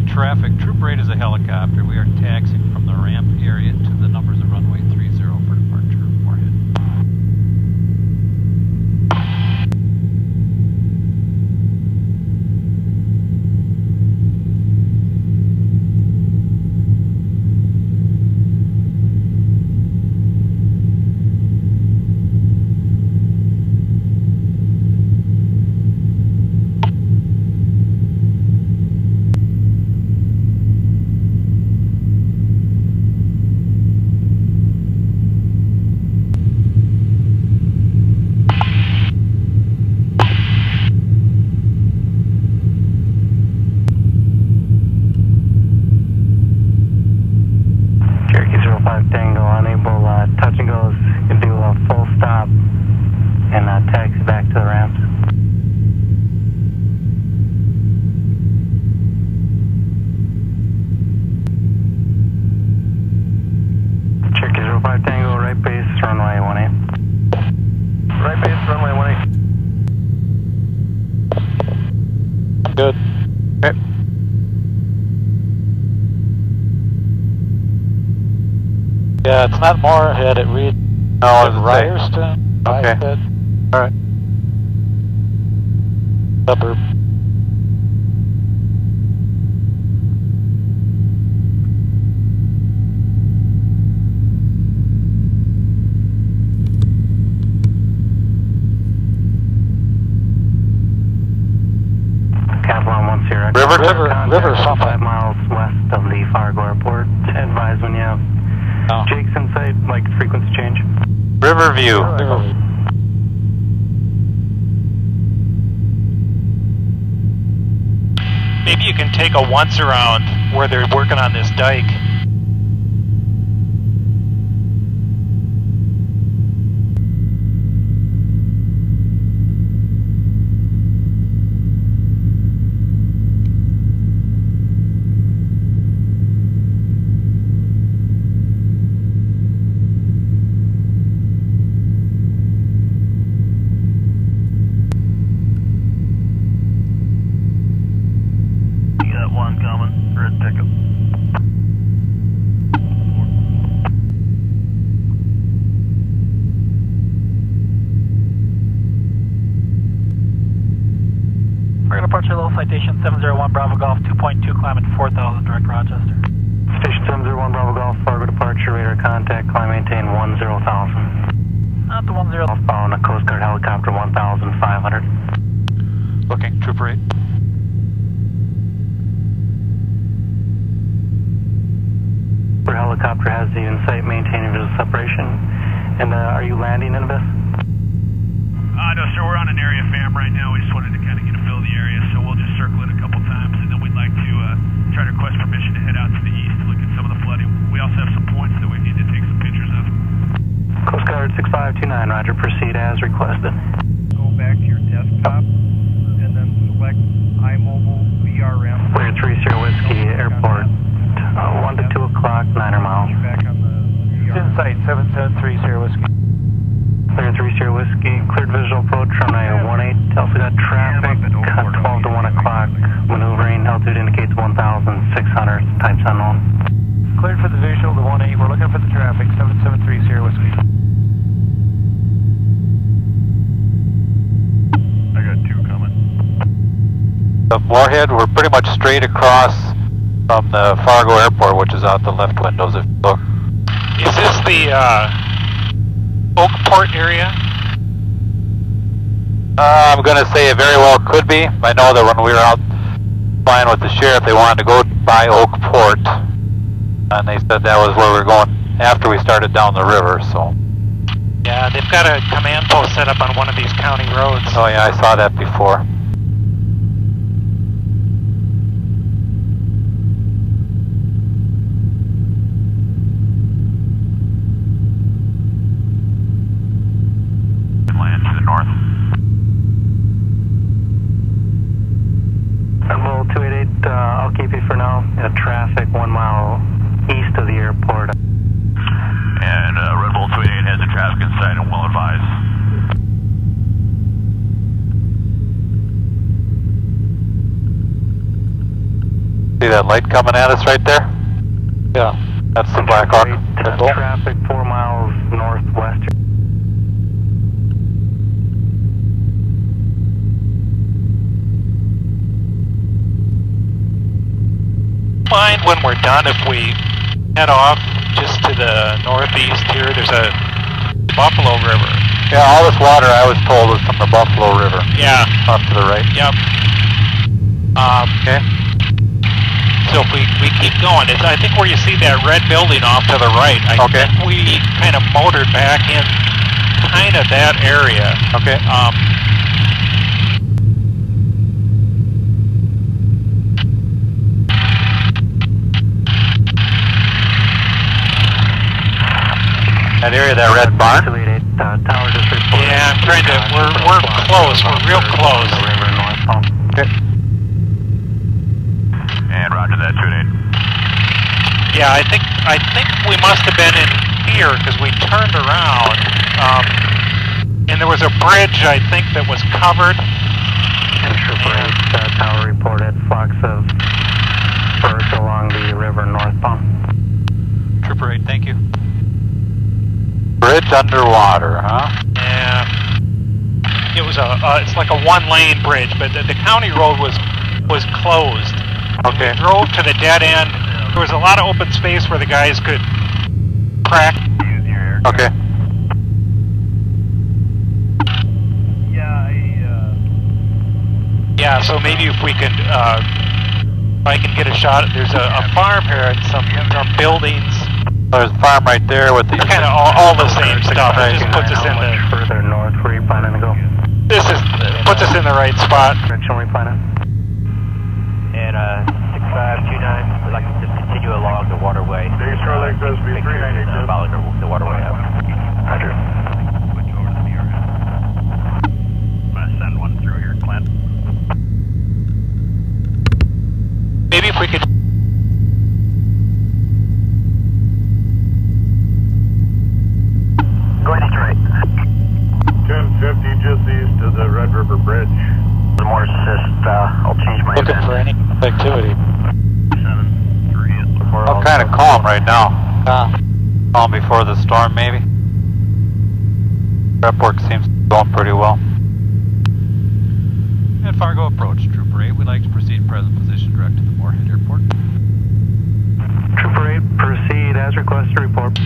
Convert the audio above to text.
Moorhead traffic, Troop Rate is a helicopter. We are taxiing from the ramp area to the numbers of runway 30 for departure, Moorhead. Touch and go is going to do a full stop and taxi back to the ramps. Cherokee 05 Tango, right base, runway 18. Right base, runway 18. Good. Okay. Yeah, it's not Moorhead, it reads Ryerson. Okay. Alright. Suburb. Capline 1 Sierra. River, something. 5 miles west of the Fargo Airport. Advise when you have Jake's in sight, like frequency change. Riverview. Maybe you can take a once around where they're working on this dike. One coming, red pickup. We're going to departure low citation 701 Bravo Golf 2.2 climbing 4000 direct Rochester. Station 701 Bravo Golf, Fargo departure, radar contact, climb maintain 10,000. Not the 10. On a Coast Guard helicopter 1,500. Looking, Troop Rate. Our helicopter has the in-sight maintaining visual separation. And are you landing in this? No, sir, we're on an area fam right now. We just wanted to kind of get a feel of the area, so we'll just circle it a couple times, and then we'd like to try to request permission to head out to the east to look at some of the flooding. We also have some points that we need to take some pictures of. Coast Guard 6529, roger, proceed as requested. Go back to your desktop, and then select iMobile VRM. Clear 30 Whiskey, airport, 1 to 2 o'clock, 9 miles. Back on the VRM. Insight 773 Whiskey. Clear 30 Whiskey, cleared visual approach, runway 18. Also got traffic, 12 to 1 o'clock, maneuvering, altitude indicates 1,600, type unknown. Cleared for the visual, the 18. We're looking for the traffic, 773 Whiskey. I got 2 coming. The Moorhead, we're pretty much straight across from the Fargo Airport, which is out the left windows if you look. Is this the Oakport area? I'm going to say it very well could be. I know that when we were out flying with the sheriff, they wanted to go by Oakport, and they said that was where we were going after we started down the river, so. Yeah, they've got a command post set up on one of these county roads. Oh yeah, I saw that before. Land to the north. Red 288, I'll keep you for now. Traffic 1 mile east of the airport. And Red Bull 288 has the traffic in sight and will advise. See that light coming at us right there? Yeah. That's the Black Hawk. Traffic 4 miles northwest. Mind when we're done if we head off just to the northeast here? There's a Buffalo River. Yeah, all this water I was told was from the Buffalo River. Yeah. Off to the right. Yep. Okay. So if we keep going, I think where you see that red building off to the right, I think we kind of motored back in kind of that area. Okay. That area, that red barn? Tower just reported. Yeah, I'm trying to, we're close, we're real close. River northbound. Okay. And roger that, 2-8. Yeah, I think we must have been in here because we turned around, and there was a bridge I think that was covered. Trooper 8, tower reported flocks of birds along the river northbound. Trooper 8, thank you. Bridge underwater, huh? Yeah. It was it's like a one-lane bridge, but the county road was closed. Okay. We drove to the dead end. There was a lot of open space where the guys could crack. Okay. Yeah, so maybe if we can, if I can get a shot. There's a farm here and some buildings. There's a farm right there with the... Kind of all the same stuff. It just puts us in the... Further north, where are you planning to go? Puts us in the right spot. Direction we planning? And 6529, we'd like to just continue along the waterway. Dave Starlight Crosby, 398. Follow the waterway up. Roger. Switch over to the Moorhead. I'm going to send one through here, Clint. Maybe if we could... Going straight. 1050 just east of the Red River Bridge. More assist, I'll change my Looking event. for any activity. 7-3. Well, kind of calm right now. Calm before the storm, maybe. Prep work seems to be going pretty well. At Fargo approach, Trooper 8, we'd like to proceed present position direct to the Moorhead Airport. Trooper 8, proceed as requested, report.